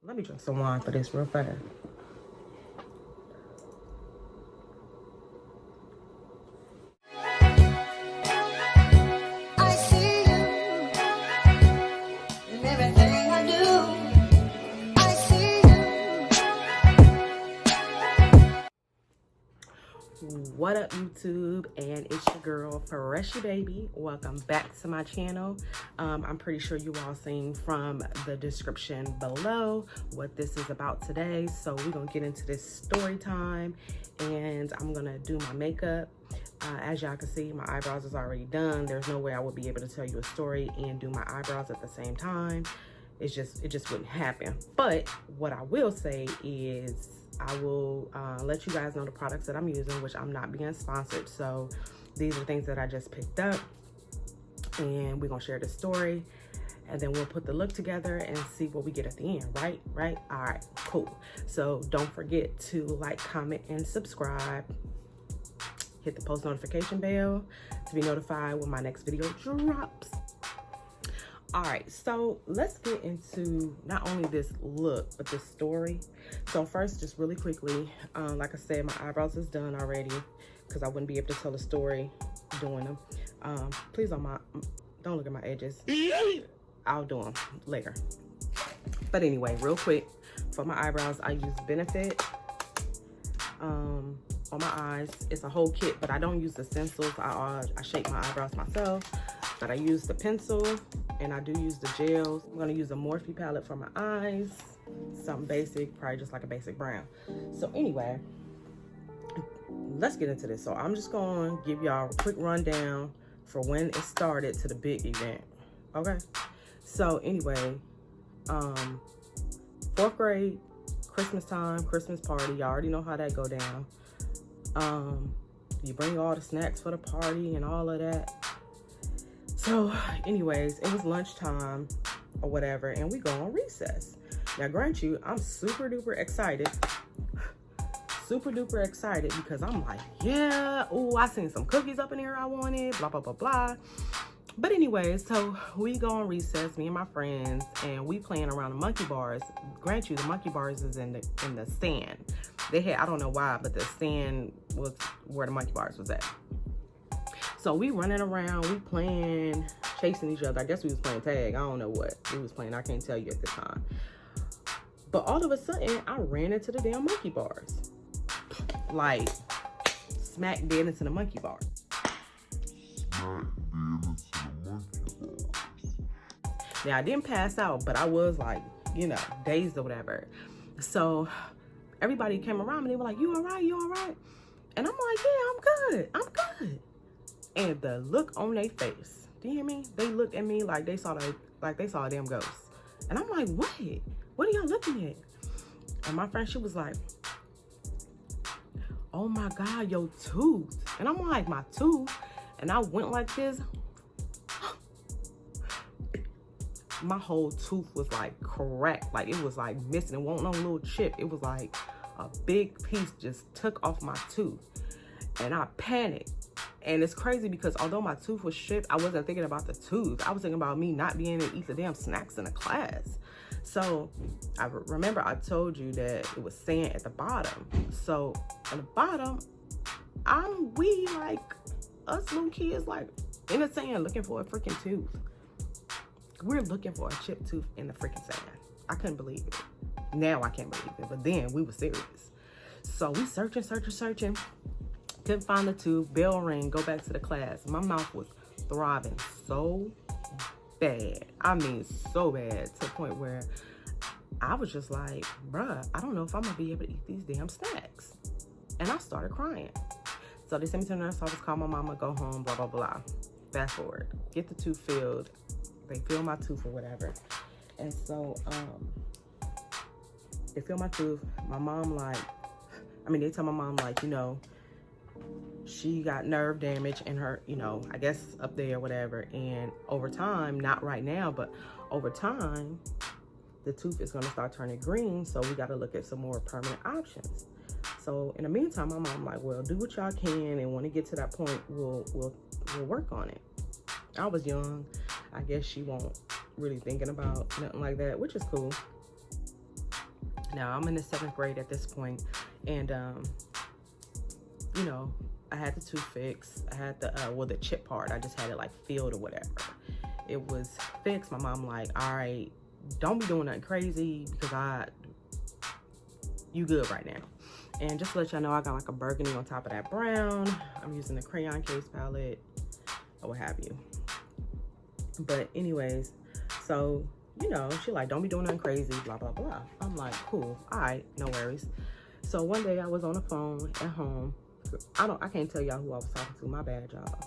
Let me drink some wine for this real fast. I see you in everything I do. I see you. What up, YouTube? And it's your girl, Freshie Baby. Welcome back to my channel. I'm pretty sure you all seen from the description below what this is about today. So we're gonna get into this story time, and I'm gonna do my makeup. As y'all can see, my eyebrows is already done. There's no way I would be able to tell you a story and do my eyebrows at the same time. It just wouldn't happen. But what I will say is I will let you guys know the products that I'm using, which I'm not being sponsored. So these are things that I just picked up, and we're gonna share the story, and then we'll put the look together and see what we get at the end. Right? All right, cool. So don't forget to like, comment, and subscribe. Hit the post notification bell to be notified when my next video drops. All right, so let's get into not only this look, but this story. So first, just really quickly, like I said, my eyebrows is done already because I wouldn't be able to tell a story doing them. Please don't look at my edges. I'll do them later. But anyway, real quick, for my eyebrows, I use Benefit on my eyes. It's a whole kit, but I don't use the stencils. I shape my eyebrows myself, but I use the pencil and I do use the gels. I'm gonna use a Morphe palette for my eyes, something basic, probably just like a basic brown. So anyway, let's get into this. So I'm just gonna give y'all a quick rundown for when it started to the big event. Okay, so anyway, 4th grade, Christmas time, Christmas party. Y'all already know how that go down. You bring all the snacks for the party and all of that. So anyways, it was lunchtime or whatever, and we go on recess. Now grant you, I'm super duper excited because I'm like, yeah, oh, I seen some cookies up in here I wanted, blah blah blah blah. But anyways, so we go on recess, me and my friends, and we playing around the monkey bars. Grant you, the monkey bars is in the stand. They had, I don't know why, but the stand was where the monkey bars was at. So we running around, we playing, chasing each other. I guess we was playing tag. I don't know what we was playing. I can't tell you at the time. But all of a sudden, I ran into the damn monkey bars. Like, smack dead into the monkey bar. Now, I didn't pass out, but I was like, you know, dazed or whatever. So everybody came around and they were like, you all right? You all right? And I'm like, yeah, I'm good. And the look on their face, do you hear me? They looked at me like they saw a damn ghost. And I'm like, what? What are y'all looking at? And my friend, she was like, oh my God, your tooth. And I'm like, my tooth? And I went like this. My whole tooth was like cracked. Like it was like missing. It wasn't no little chip. It was like a big piece just took off my tooth. And I panicked. And it's crazy because although my tooth was chipped, I wasn't thinking about the tooth. I was thinking about me not being able to eat the damn snacks in the class. So I remember I told you that it was sand at the bottom. So at the bottom, we like us little kids like in the sand looking for a freaking tooth. We're looking for a chipped tooth in the freaking sand. I couldn't believe it. Now I can't believe it, but then we were serious. So we searching. Couldn't find the tooth. Bell ring, go back to the class. My mouth was throbbing so bad. I mean, so bad to the point where I was just like, bruh, I don't know if I'm gonna be able to eat these damn snacks. And I started crying. So they sent me to the nurse office, call my mama, go home, blah, blah, blah. Fast forward, get the tooth filled. They fill my tooth or whatever. And so, they fill my tooth. My mom they tell my mom you know, she got nerve damage in her, you know, I guess up there or whatever. And over time, not right now, but over time, the tooth is gonna start turning green. So we gotta look at some more permanent options. So in the meantime, my mom well, do what y'all can. And when it get to that point, we'll work on it. I was young. I guess she won't really thinking about nothing like that, which is cool. Now I'm in the 7th grade at this point, and you know, I had the tooth fixed. I had the well, the chip part, I just had it like filled or whatever. It was fixed. My mom like, all right, don't be doing nothing crazy because you good right now. And just to let y'all know, I got like a burgundy on top of that brown. I'm using the Crayon case palette or what have you. But anyways, so, you know, she like, don't be doing nothing crazy, blah, blah, blah. I'm like, cool, all right, no worries. So one day I was on the phone at home. I can't tell y'all who I was talking to, my bad, y'all.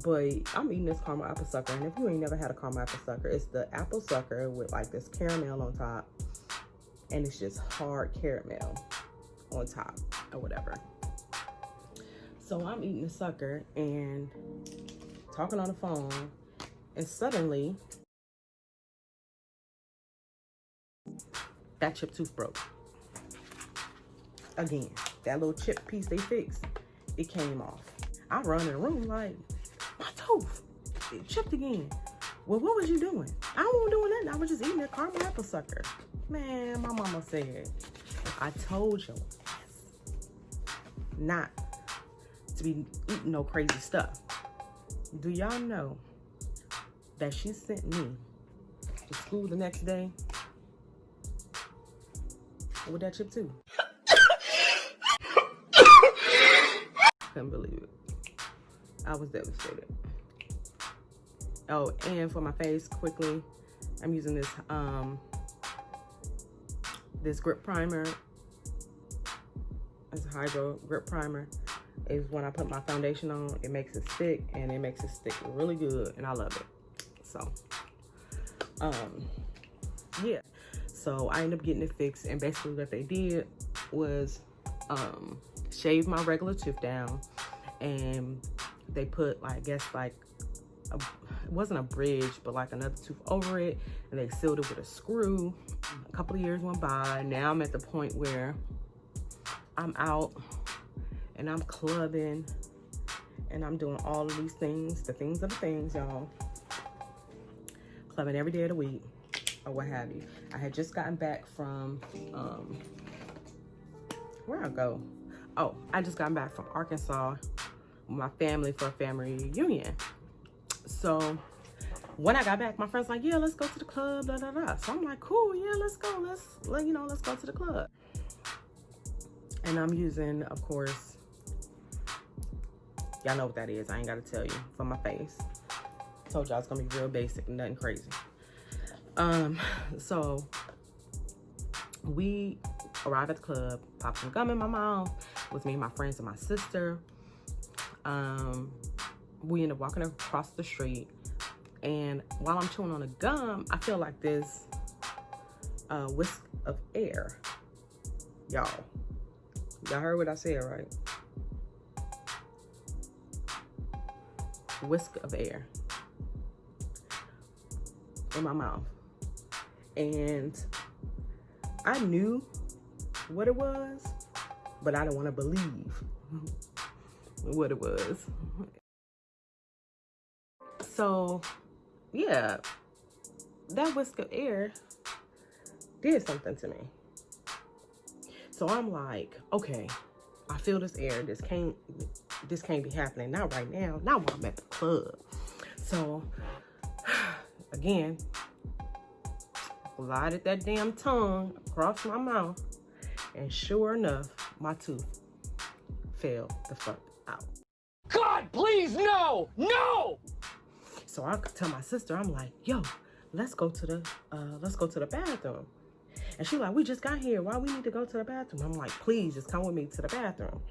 But I'm eating this caramel apple sucker, and if you ain't never had a caramel apple sucker, it's the apple sucker with like this caramel on top, and it's just hard caramel on top or whatever. So I'm eating the sucker and talking on the phone, and suddenly that chip tooth broke. Again, that little chip piece they fixed, it came off. I run in the room like, my tooth, it chipped again. Well, what was you doing? I wasn't doing nothing. I was just eating a caramel apple sucker. Man, my mama said, I told you not to be eating no crazy stuff. Do y'all know that she sent me to school the next day with that chip too? Couldn't believe it. I was devastated. Oh, and for my face, quickly, I'm using this this grip primer. It's a hydro grip primer. Is when I put my foundation on, it makes it stick, and it makes it stick really good, and I love it. So, yeah. So I ended up getting it fixed, and basically what they did was shave my regular tooth down, and they put, like, I guess, like, it wasn't a bridge, but like another tooth over it, and they sealed it with a screw. A couple of years went by. Now I'm at the point where I'm out and I'm clubbing and I'm doing all of these things, the things of the things, y'all. Clubbing every day of the week or what have you. I had just gotten back from where'd I go? Oh, I just got back from Arkansas with my family for a family reunion. So when I got back, my friend's like, yeah, let's go to the club, da, da, da. So I'm like, cool, yeah, let's go. Let's go to the club. And I'm using, of course, y'all know what that is. I ain't got to tell you, for my face. Told y'all it's going to be real basic, nothing crazy. So we arrived at the club, popped some gum in my mouth. It was me, my friends, and my sister. We ended up walking across the street, and while I'm chewing on the gum, I feel like this whisk of air. Y'all heard what I said, right? Whisk of air in my mouth. And I knew what it was, but I didn't want to believe what it was. So, yeah, that whisk of air did something to me. So I'm like, okay, I feel this air. This can't be happening. Not right now. Not while I'm at the club. So, again, glided that damn tongue across my mouth, and sure enough, my tooth fell the fuck out. God, please, no! No! So I tell my sister, I'm like, yo, let's go to the bathroom. And she's like, we just got here. Why we need to go to the bathroom? I'm like, please, just come with me to the bathroom.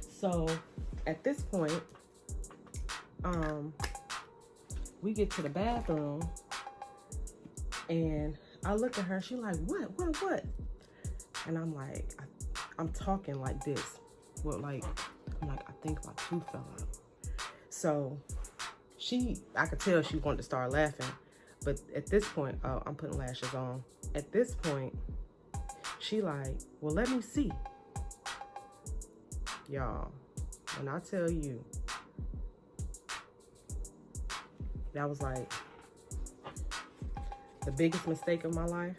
So at this point, we get to the bathroom, and I look at her. She's like, what? And I'm like, I'm talking like this. Well, like, I'm like, I think my tooth fell out. So I could tell she wanted to start laughing. But at this point, oh, I'm putting lashes on. At this point, she like, well, let me see. Y'all, when I tell you, that was like the biggest mistake of my life.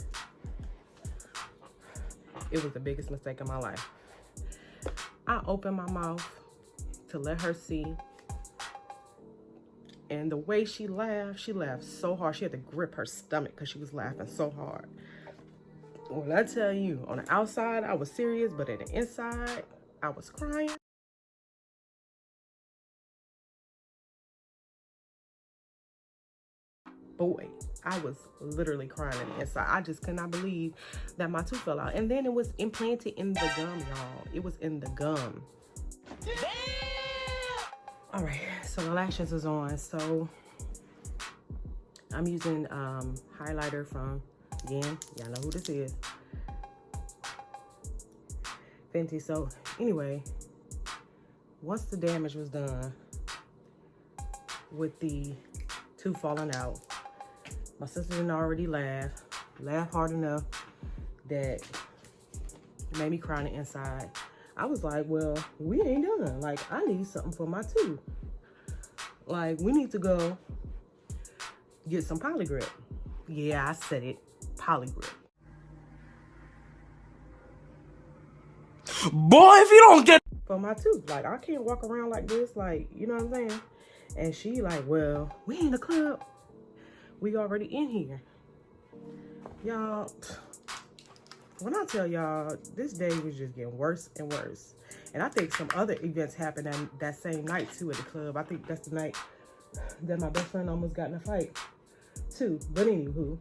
It was the biggest mistake of my life. I opened my mouth to let her see. And the way she laughed so hard. She had to grip her stomach because she was laughing so hard. When I tell you, on the outside, I was serious, but on the inside, I was crying. Boy, I was literally crying on the inside. I just could not believe that my tooth fell out. And then it was implanted in the gum, y'all. It was in the gum. All right, so the lashes is on. So I'm using highlighter from, again, y'all know who this is, Fenty. So anyway, once the damage was done with the tooth falling out, my sister didn't already laugh hard enough that made me cry on the inside. I was like, well, we ain't done. Like, I need something for my tooth. Like, we need to go get some Polygrip. Yeah, I said it, Polygrip. Boy, if you don't get For my tooth. Like, I can't walk around like this, like, you know what I'm saying? And she like, well, we in the club. We already in here. Y'all, when I tell y'all, this day was just getting worse and worse. And I think some other events happened that same night too at the club. I think that's the night that my best friend almost got in a fight too. But anywho,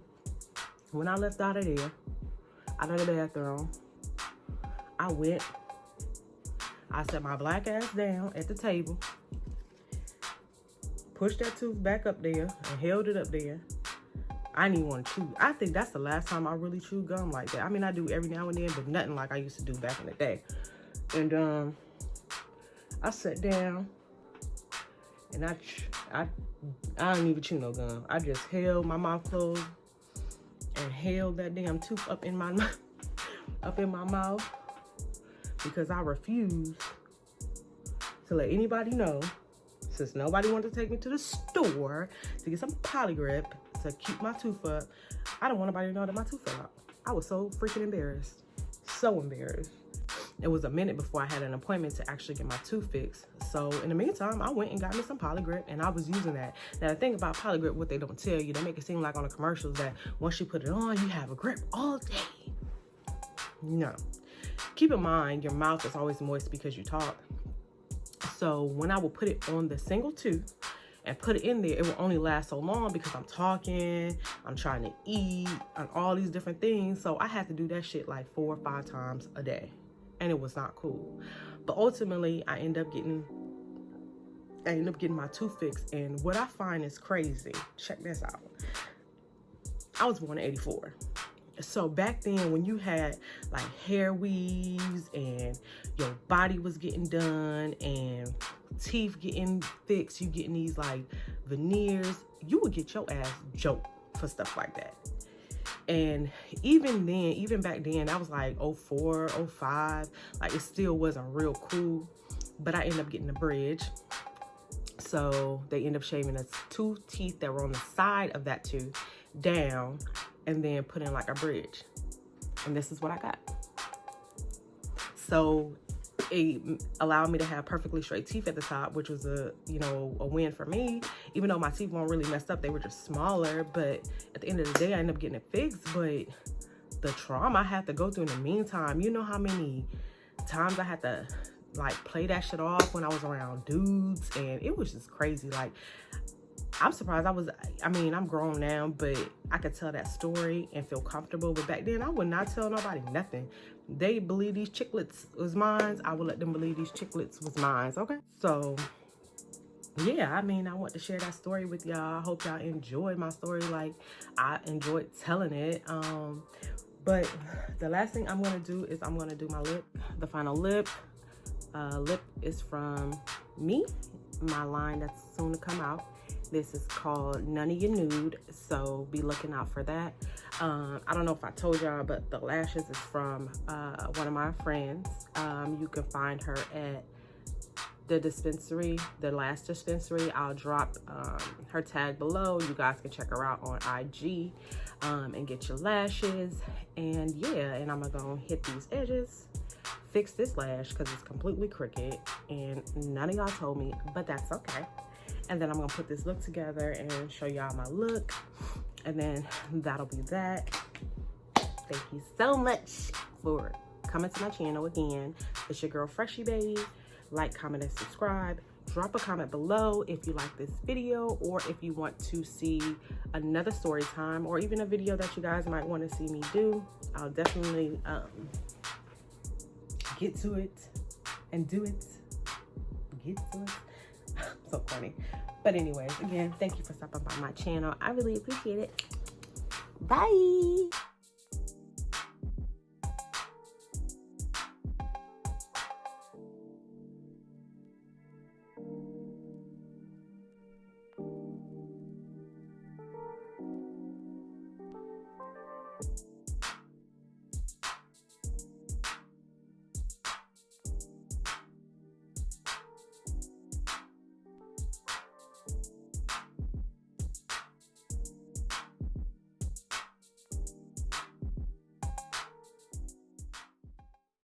when I left out of there, out of the bathroom, I set my black ass down at the table, pushed that tooth back up there and held it up there. I didn't even want to chew. I think that's the last time I really chewed gum like that. I mean, I do every now and then, but nothing like I used to do back in the day. And I sat down and I didn't even chew no gum. I just held my mouth closed and held that damn tooth up in my mouth because I refused to let anybody know, since nobody wanted to take me to the store to get some Polygrip to keep my tooth up. I don't want nobody to know that my tooth fell out. I was so freaking embarrassed. So embarrassed. It was a minute before I had an appointment to actually get my tooth fixed. So in the meantime, I went and got me some Polygrip and I was using that. Now the thing about Polygrip, what they don't tell you, they make it seem like on the commercials that once you put it on, you have a grip all day. No. Keep in mind, your mouth is always moist because you talk. So when I will put it on the single tooth and put it in there, it will only last so long because I'm talking, I'm trying to eat, and all these different things. So I had to do that shit like 4 or 5 times a day. And it was not cool. But ultimately, I end up getting my tooth fixed. And what I find is crazy. Check this out. I was born in '84. So back then, when you had like hair weaves and your body was getting done and teeth getting fixed, you getting these like veneers, you would get your ass joked for stuff like that. And even back then, that was like 04, 05, like it still wasn't real cool. But I ended up getting a bridge. So they ended up shaving the 2 teeth that were on the side of that tooth down and then put in like a bridge. And this is what I got. So it allowed me to have perfectly straight teeth at the top, which was a win for me. Even though my teeth weren't really messed up, they were just smaller. But at the end of the day, I ended up getting it fixed. But the trauma I had to go through in the meantime, you know how many times I had to like play that shit off when I was around dudes, and it was just crazy. Like, I'm surprised I'm grown now, but I could tell that story and feel comfortable. But back then, I would not tell nobody nothing. They believe these chiclets was mine, I would let them believe these chiclets was mine, okay? So, yeah, I want to share that story with y'all. I hope y'all enjoyed my story like I enjoyed telling it. But the last thing I'm going to do is I'm going to do my lip, the final lip. Lip is from me, my line that's soon to come out. This is called Nun-ya Nude, so be looking out for that. I don't know if I told y'all, but the lashes is from one of my friends. You can find her at the dispensary, the last dispensary. I'll drop her tag below. You guys can check her out on IG and get your lashes. And yeah, and I'm gonna go hit these edges, fix this lash because it's completely crooked and none of y'all told me, but that's okay. And then I'm gonna put this look together and show y'all my look, and then that'll be that. Thank you so much for coming to my channel again. It's your girl Freshie Baby. Like, comment, and subscribe. Drop a comment below if you like this video, or if you want to see another story time, or even a video that you guys might want to see me do. I'll definitely get to it and do it. Get to it. So funny. But anyways, again, thank you for stopping by my channel. I really appreciate it. Bye.